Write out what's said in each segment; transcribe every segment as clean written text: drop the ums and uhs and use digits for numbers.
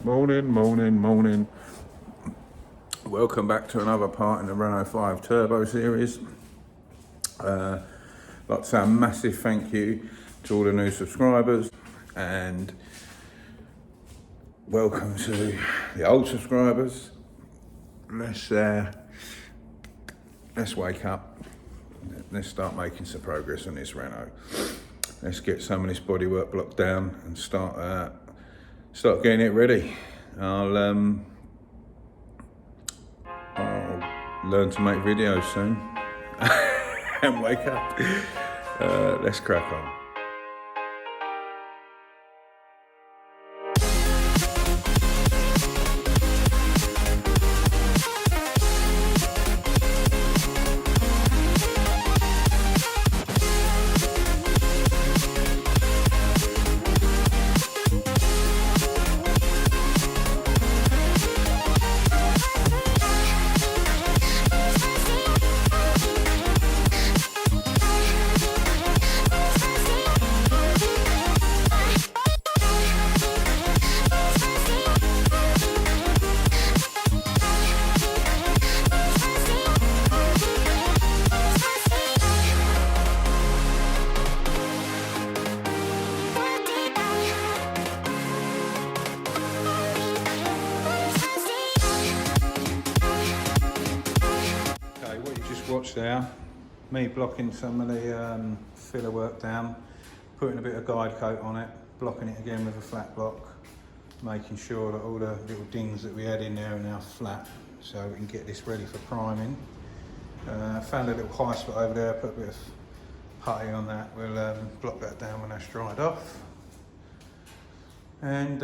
Morning. Welcome back to another part in the Renault 5 Turbo series. I'd like to say a massive thank you to all the new subscribers and welcome to the old subscribers. Let's wake up. Let's start making some progress on this Renault. Let's get some of this bodywork blocked down and start getting it ready. I'll learn to make videos soon and wake up. Let's crack on. Watch there, me blocking some of the filler work down, putting a bit of guide coat on it, blocking it again with a flat block, making sure that all the little dings that we had in there are now flat so we can get this ready for priming. Found a little high spot over there, put a bit of putty on that. We'll block that down when that's dried off, and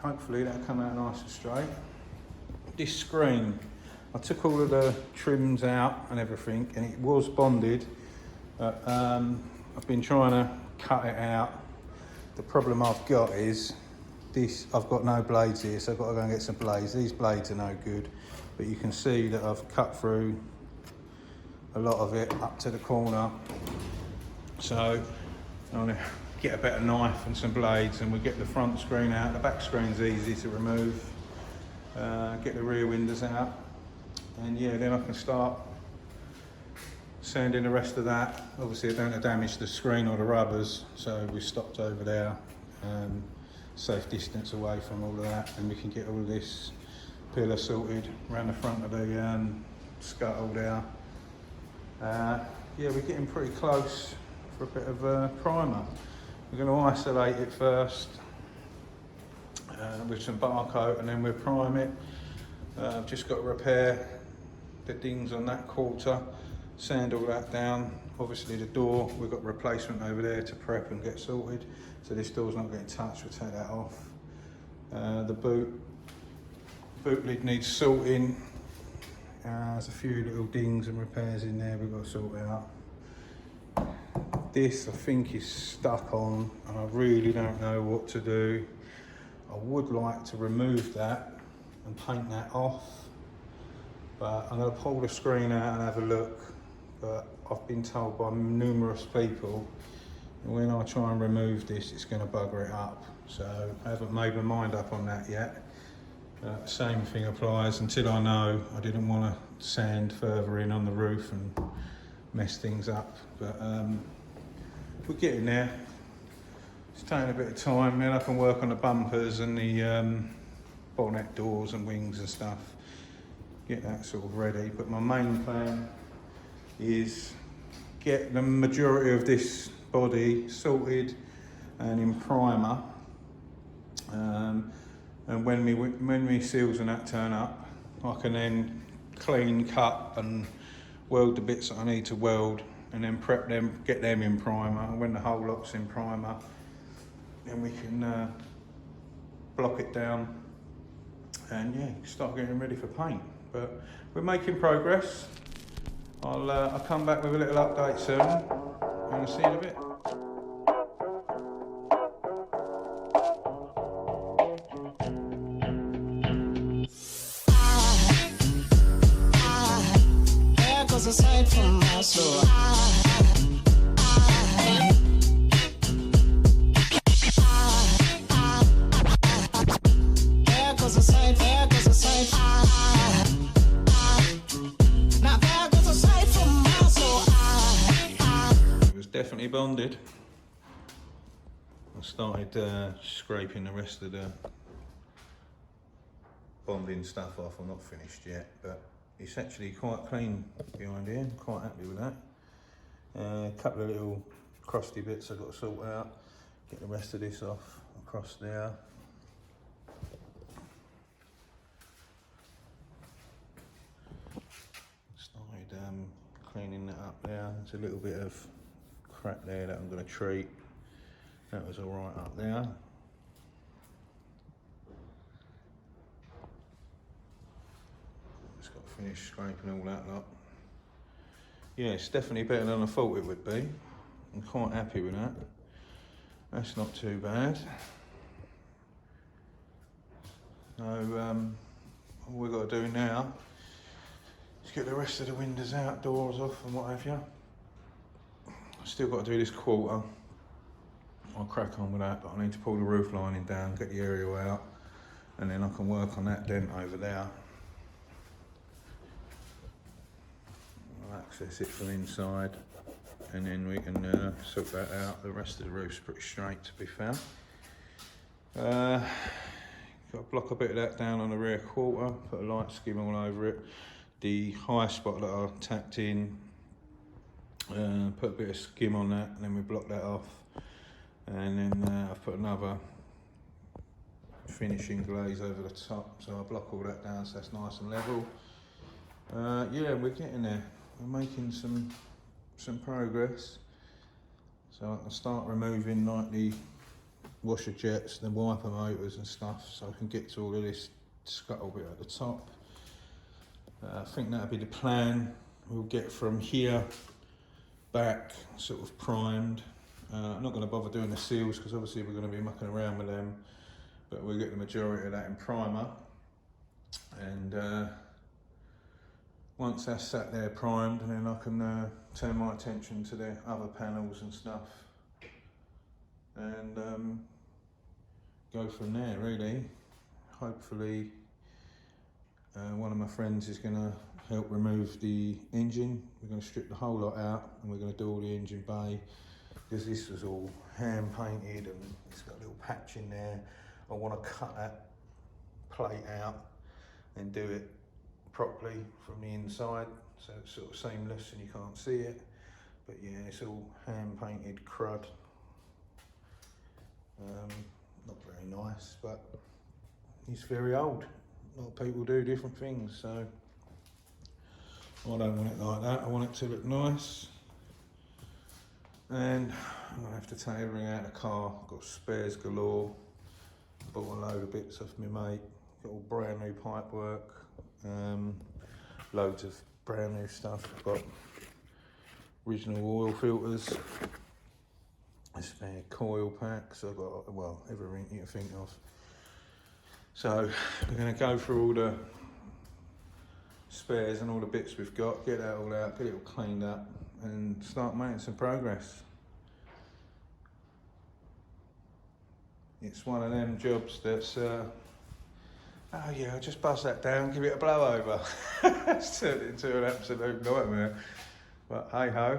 hopefully that'll come out nice and straight. This screen, I took all of the trims out and everything, and it was bonded, but I've been trying to cut it out. The problem I've got is this, I've got no blades here, so I've got to go and get some blades. These blades are no good, but you can see that I've cut through a lot of it up to the corner. So I'm gonna get a better knife and some blades, and we'll get the front screen out. The back screen's easy to remove. Get the rear windows out. And yeah, then I can start sanding the rest of that. Obviously I don't want to damage the screen or the rubbers, so we stopped over there, safe distance away from all of that, and we can get all of this pillar sorted around the front of the scuttle there. Yeah, we're getting pretty close for a bit of primer. We're going to isolate it first with some bar coat, and then we'll prime it. I've just got to repair the dings on that quarter, sand all that down. Obviously the door, we've got replacement over there to prep and get sorted, so this door's not getting touched. We'll take that off. The boot lid needs sorting. There's a few little dings and repairs in there we've got to sort out. This I think is stuck on, and I really don't know what to do. I would like to remove that and paint that off, but I'm going to pull the screen out and have a look. But I've been told by numerous people that when I try and remove this, it's going to bugger it up. So I haven't made my mind up on that yet. Same thing applies until I know. I didn't want to sand further in on the roof and mess things up, but we're getting there. It's taking a bit of time. Then I can work on the bumpers and the bonnet doors and wings and stuff, get that sort of ready. But my main plan is get the majority of this body sorted and in primer, and when me seals and that turn up, I can then clean, cut and weld the bits that I need to weld, and then prep them, get them in primer. And when the whole lot's in primer, then we can block it down and yeah, start getting ready for paint. But we're making progress. I'll come back with a little update soon, and I'll see you in a bit. Aside from my soul, definitely bonded. I started scraping the rest of the bonding stuff off. I'm not finished yet, but it's actually quite clean behind here. I'm quite happy with that. A couple of little crusty bits I've got to sort out. Get the rest of this off across there. Started cleaning that up there. There's a little bit of crack there that I'm going to treat. That was all right up there. Just got to finish scraping all that lot. Yeah, it's definitely better than I thought it would be. I'm quite happy with that. That's not too bad. So all we've got to do now is get the rest of the windows out, doors off and what have you. I've still got to do this quarter. I'll crack on with that, but I need to pull the roof lining down, get the aerial out, and then I can work on that dent over there. I'll access it from inside, and then we can sort that out. The rest of the roof's pretty straight, to be fair. Got to block a bit of that down on the rear quarter, put a light skim all over it. The high spot that I tacked in, put a bit of skim on that, and then we block that off. And then I've put another finishing glaze over the top, so I block all that down so that's nice and level. Yeah, we're getting there. We're making some progress. So I can start removing like the washer jets, the wiper motors and stuff, so I can get to all of this scuttle bit at the top. I think that'll be the plan. We'll get from here back sort of primed. I'm not going to bother doing the seals because obviously we're going to be mucking around with them, but we'll get the majority of that in primer. And once that's sat there primed, and then I can turn my attention to the other panels and stuff, and go from there really. Hopefully one of my friends is going to help remove the engine. We're going to strip the whole lot out and we're going to do all the engine bay, because this was all hand painted and it's got a little patch in there. I want to cut that plate out and do it properly from the inside, so it's sort of seamless and you can't see it. But yeah, it's all hand painted crud. Not very nice, but it's very old. A lot of people do different things, so I don't want it like that. I want it to look nice. And I'm gonna have to take everything out of the car. I've got spares galore. Bought a load of bits off my mate. Got all brand new pipe work. Loads of brand new stuff. I've got original oil filters. A spare coil packs. I've got, well, everything you can think of. So we're gonna go through all the spares and all the bits we've got, get that all out, get it all cleaned up, and start making some progress. It's one of them jobs that's, oh yeah, I'll just buzz that down, give it a blow over. It's turned into an absolute nightmare. But hey ho.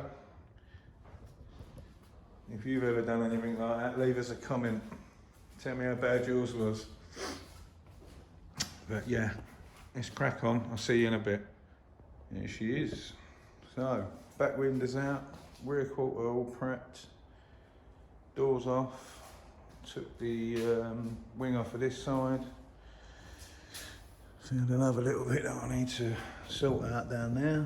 If you've ever done anything like that, leave us a comment. Tell me how bad yours was. But yeah, let's crack on. I'll see you in a bit. Here she is. So, back windows out, rear quarter all prepped, doors off, took the wing off of this side. Found another little bit that I need to sort out down there,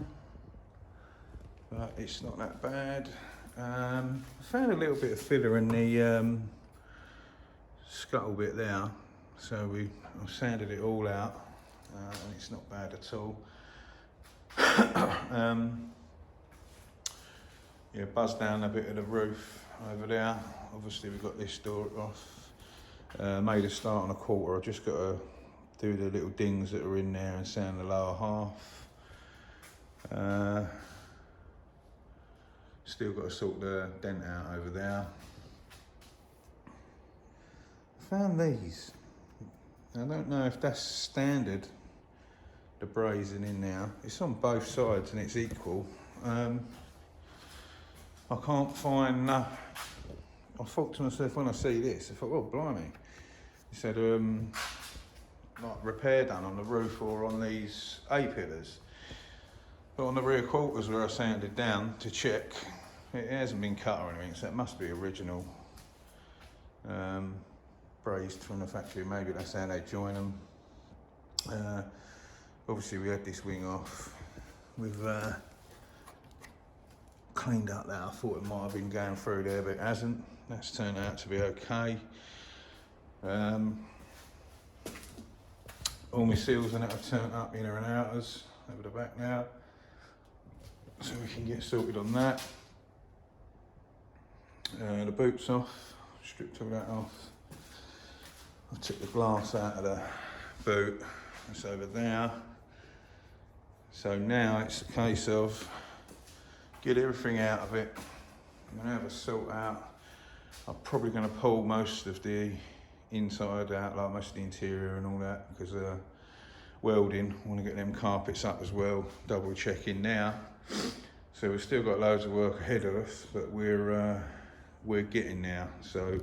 but it's not that bad. I found a little bit of filler in the scuttle bit there, so I've sanded it all out, and it's not bad at all. Yeah, buzzed down a bit of the roof over there. Obviously we've got this door off. Made a start on a quarter. I've just got to do the little dings that are in there and sand the lower half. Still got to sort the dent out over there. I found these. I don't know if that's standard, the brazing in there. It's on both sides and it's equal. I can't find, I thought to myself when I see this, I thought, oh blimey, he said like repair done on the roof or on these A-pillars. But on the rear quarters where I sanded down to check, it hasn't been cut or anything, so it must be original. Brazed from the factory, maybe that's how they join them. Obviously we had this wing off. We've cleaned up that. I thought it might have been going through there, but it hasn't. That's turned out to be okay. All my seals and that have turned up, inner and outers, over the back now. So we can get sorted on that. The boot's off, stripped all that off. I took the glass out of the boot, it's over there. So now it's a case of get everything out of it. I'm gonna have a sort out. I'm probably gonna pull most of the inside out, like most of the interior and all that, because welding, I want to get them carpets up as well, double checking now. So we've still got loads of work ahead of us, but we're getting there. So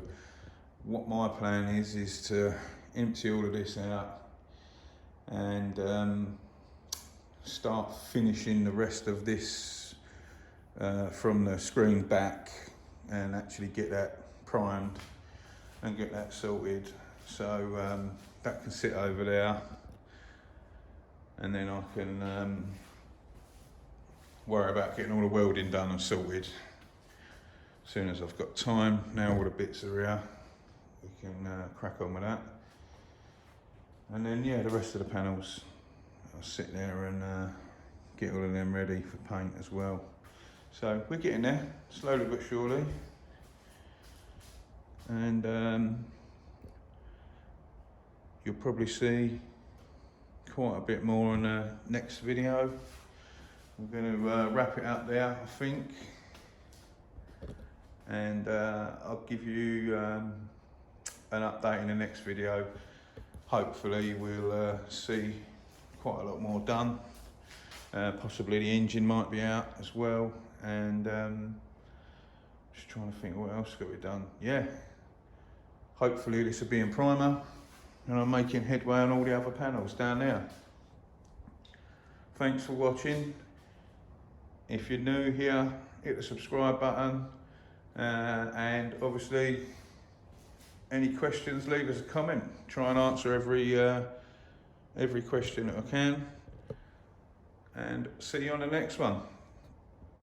what my plan is to empty all of this out and start finishing the rest of this from the screen back and actually get that primed and get that sorted. So that can sit over there, and then I can worry about getting all the welding done and sorted as soon as I've got time. Now all the bits are here, we can crack on with that. And then yeah, the rest of the panels, I'll sit there and get all of them ready for paint as well. So we're getting there, slowly but surely. And you'll probably see quite a bit more in the next video. We're going to wrap it up there, I think. And I'll give you an update in the next video. Hopefully we'll see quite a lot more done. Possibly the engine might be out as well. And just trying to think what else got we done. Yeah, hopefully this will be in primer and I'm making headway on all the other panels down there. Thanks for watching. If you're new here, hit the subscribe button, and obviously any questions, leave us a comment. Try and answer every question that I can, and see you on the next one.